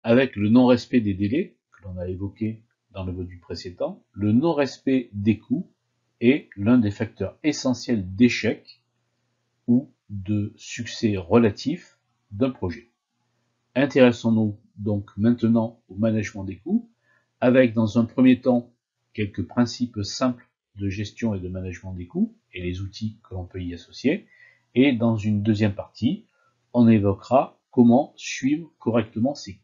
avec le non-respect des délais, que l'on a évoqué dans le module précédent, le non-respect des coûts est l'un des facteurs essentiels d'échec ou de succès relatif d'un projet. Intéressons-nous donc maintenant au management des coûts, avec dans un premier temps quelques principes simples de gestion et de management des coûts et les outils que l'on peut y associer, et dans une deuxième partie, on évoquera comment suivre correctement ces coûts.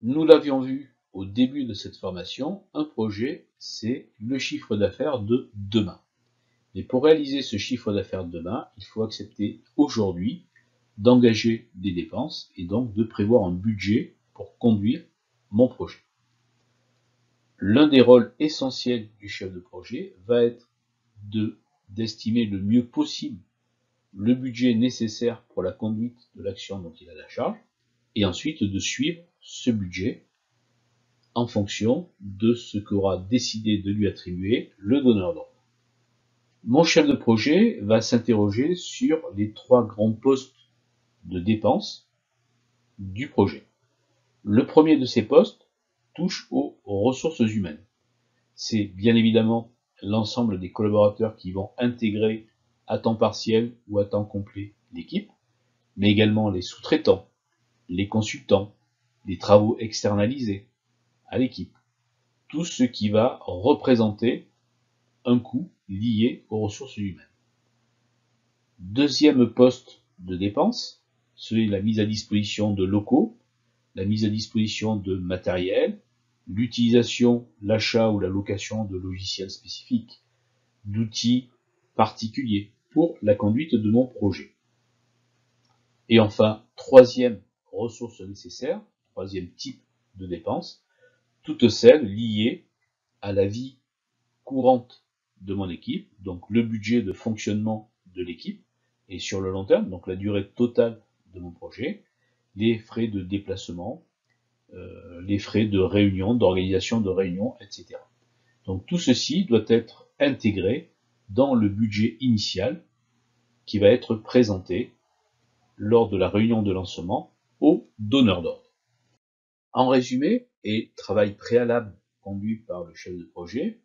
Nous l'avions vu au début de cette formation, un projet, c'est le chiffre d'affaires de demain. Mais pour réaliser ce chiffre d'affaires de demain, il faut accepter aujourd'hui d'engager des dépenses et donc de prévoir un budget pour conduire mon projet. L'un des rôles essentiels du chef de projet va être d'estimer le mieux possible le budget nécessaire pour la conduite de l'action dont il a la charge, et ensuite de suivre ce budget en fonction de ce qu'aura décidé de lui attribuer le donneur d'ordre. Mon chef de projet va s'interroger sur les 3 grands postes de dépenses du projet. Le premier de ces postes touche aux ressources humaines. C'est bien évidemment l'ensemble des collaborateurs qui vont intégrer à temps partiel ou à temps complet l'équipe, mais également les sous-traitants, les consultants, les travaux externalisés à l'équipe. Tout ce qui va représenter un coût lié aux ressources humaines. Deuxième poste de dépense, c'est la mise à disposition de locaux, la mise à disposition de matériel, l'utilisation, l'achat ou la location de logiciels spécifiques, d'outils particuliers pour la conduite de mon projet. Et enfin, troisième ressource nécessaire, troisième type de dépense, toutes celles liées à la vie courante de mon équipe, donc le budget de fonctionnement de l'équipe, et sur le long terme, donc la durée totale de mon projet, les frais de déplacement, les frais de réunion, d'organisation de réunion, etc. Donc tout ceci doit être intégré dans le budget initial qui va être présenté lors de la réunion de lancement au donneur d'ordre. En résumé, et travail préalable conduit par le chef de projet,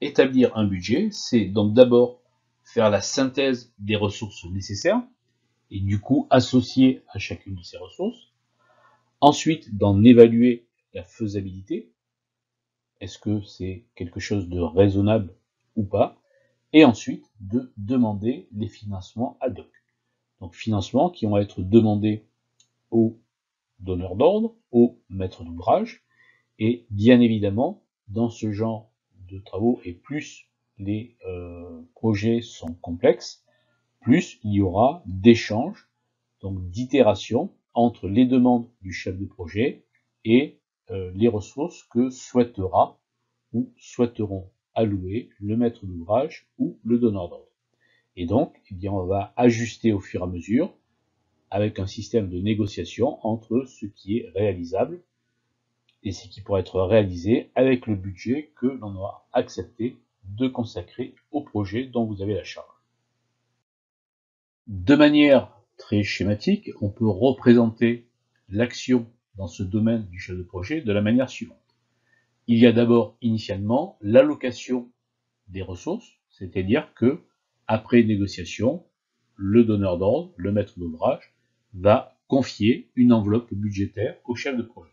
établir un budget, c'est donc d'abord faire la synthèse des ressources nécessaires et du coup associer à chacune de ces ressources. Ensuite, d'en évaluer la faisabilité. Est-ce que c'est quelque chose de raisonnable ou pas? Et ensuite, de demander les financements ad hoc. Donc, financements qui vont être demandés aux donneurs d'ordre, aux maîtres d'ouvrage. Et bien évidemment, dans ce genre de travaux, et plus les projets sont complexes, plus il y aura d'échanges, donc d'itérations entre les demandes du chef de projet et les ressources que souhaitera ou souhaiteront allouer le maître d'ouvrage ou le donneur d'ordre. Et donc, eh bien, on va ajuster au fur et à mesure avec un système de négociation entre ce qui est réalisable et ce qui pourrait être réalisé avec le budget que l'on aura accepté de consacrer au projet dont vous avez la charge. De manière très schématique, on peut représenter l'action dans ce domaine du chef de projet de la manière suivante. Il y a d'abord initialement l'allocation des ressources, c'est-à-dire que, après négociation, le donneur d'ordre, le maître d'ouvrage, va confier une enveloppe budgétaire au chef de projet.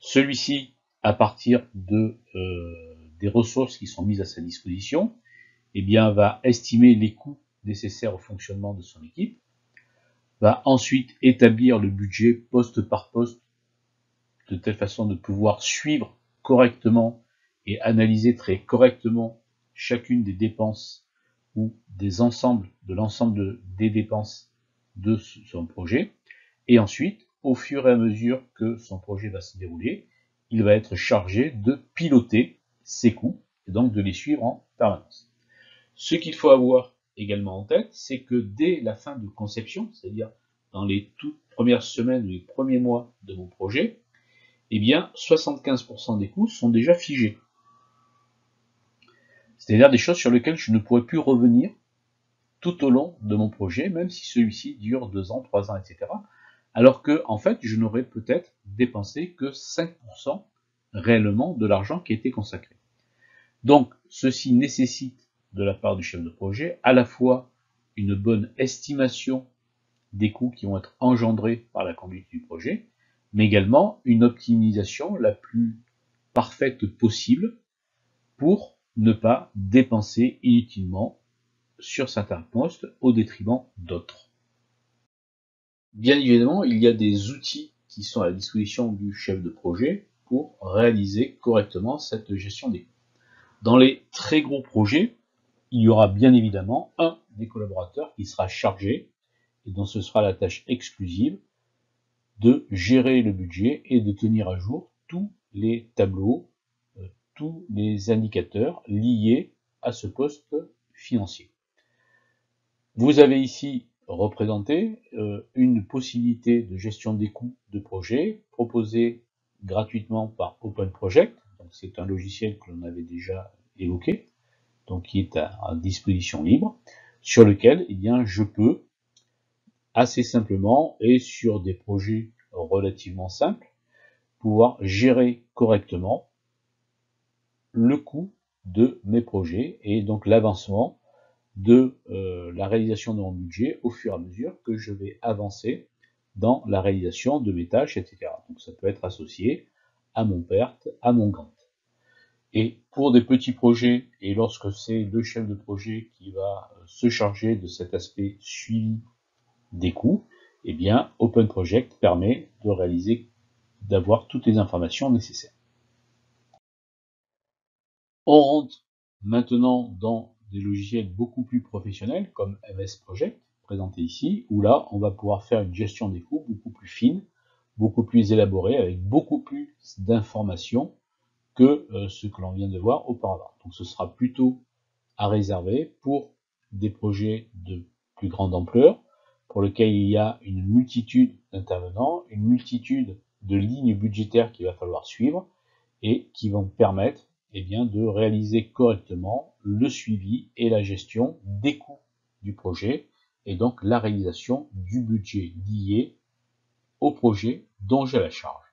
Celui-ci, à partir des ressources qui sont mises à sa disposition, eh bien, va estimer les coûts nécessaires au fonctionnement de son équipe, va ensuite établir le budget poste par poste de telle façon de pouvoir suivre correctement et analyser très correctement chacune des dépenses ou des ensembles de l'ensemble des dépenses de son projet. Et ensuite, au fur et à mesure que son projet va se dérouler, il va être chargé de piloter ses coûts et donc de les suivre en permanence. Ce qu'il faut avoir également en tête, c'est que dès la fin de conception, c'est-à-dire dans les toutes premières semaines ou les premiers mois de mon projet, eh bien 75% des coûts sont déjà figés. C'est-à-dire des choses sur lesquelles je ne pourrai plus revenir tout au long de mon projet, même si celui-ci dure 2 ans, 3 ans, etc., alors que en fait je n'aurais peut-être dépensé que 5% réellement de l'argent qui était consacré. Donc ceci nécessite de la part du chef de projet à la fois une bonne estimation des coûts qui vont être engendrés par la conduite du projet, mais également une optimisation la plus parfaite possible pour ne pas dépenser inutilement sur certains postes au détriment d'autres. Bien évidemment, il y a des outils qui sont à la disposition du chef de projet pour réaliser correctement cette gestion des coûts. Dans les très gros projets, il y aura bien évidemment un des collaborateurs qui sera chargé, et dont ce sera la tâche exclusive, de gérer le budget et de tenir à jour tous les tableaux, tous les indicateurs liés à ce poste financier. Vous avez ici représenté une possibilité de gestion des coûts de projet proposée gratuitement par OpenProject. C'est un logiciel que l'on avait déjà évoqué, donc qui est à disposition libre, sur lequel eh bien, je peux assez simplement et sur des projets relativement simples pouvoir gérer correctement le coût de mes projets et donc l'avancement de la réalisation de mon budget au fur et à mesure que je vais avancer dans la réalisation de mes tâches, etc. Donc ça peut être associé à mon PERT, à mon Gantt. Et pour des petits projets, et lorsque c'est le chef de projet qui va se charger de cet aspect suivi des coûts, eh bien OpenProject permet de réaliser, d'avoir toutes les informations nécessaires. On rentre maintenant dans des logiciels beaucoup plus professionnels comme MS Project, présenté ici, où là, on va pouvoir faire une gestion des coûts beaucoup plus fine, beaucoup plus élaborée, avec beaucoup plus d'informations que ce que l'on vient de voir auparavant. Donc ce sera plutôt à réserver pour des projets de plus grande ampleur, pour lesquels il y a une multitude d'intervenants, une multitude de lignes budgétaires qu'il va falloir suivre, et qui vont permettre eh bien, de réaliser correctement le suivi et la gestion des coûts du projet, et donc la réalisation du budget lié au projet dont j'ai la charge.